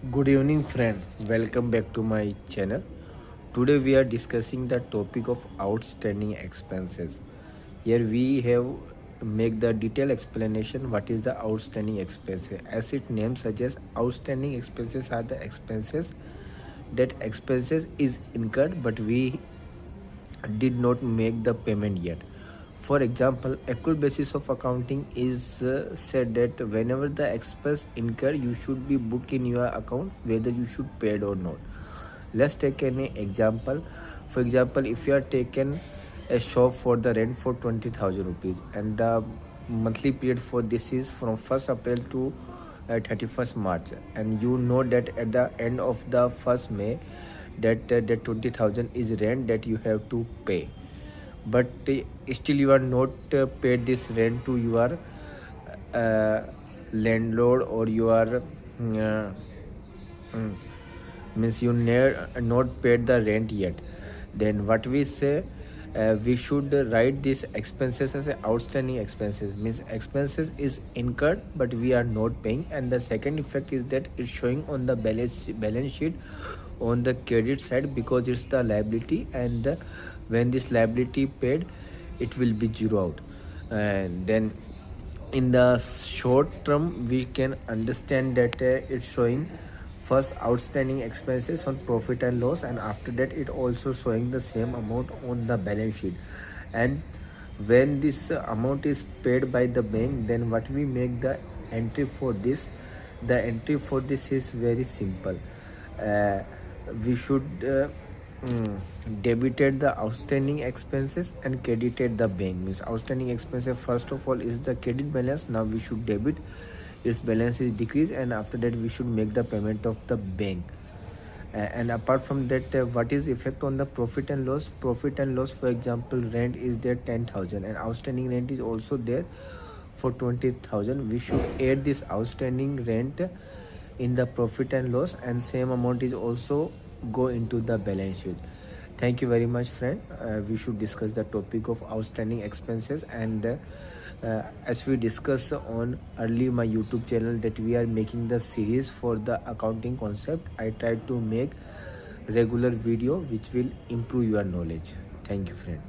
Good evening friend, welcome back to my channel. Today we are discussing the topic of outstanding expenses. Here we have make the detailed explanation what is the outstanding expenses. As its name suggests, outstanding expenses are the expenses that expenses is incurred but we did not make the payment yet. For example, accrual basis of accounting is said that whenever the expense incur, you should be book in your account whether you should pay it or not. Let's take an example. For example, if you are taken a shop for the rent for 20,000 rupees and the monthly period for this is from 1st April to 31st March, and you know that at the end of the 1st May that 20,000 is rent that you have to pay, but still you are not paid this rent to your uh, landlord or your mm, means you not paid the rent yet. Then what we say, we should write these expenses as a outstanding expenses, means expenses is incurred but we are not paying. And the second effect is that it's showing on the balance sheet on the credit side because it's the liability, and when this liability paid it will be zero out. And then in the short term we can understand that it's showing first outstanding expenses on profit and loss, and after that it also showing the same amount on the balance sheet. And when this amount is paid by the bank, then what we make the entry for this, the entry for this is very simple. uh, we should debited the outstanding expenses and credited the bank. Means outstanding expenses first of all is the credit balance, now we should debit its balance is decreased, and after that we should make the payment of the bank. And apart from that, what is effect on the profit and loss? Profit and loss, for example, rent is there 10,000 and outstanding rent is also there for 20,000. We should add this outstanding rent in the profit and loss, and same amount is also go into the balance sheet. Thank you very much friend. We should discuss the topic of outstanding expenses, and as we discussed on early my YouTube channel that we are making the series for the accounting concept. I try to make regular video which will improve your knowledge. Thank you friend.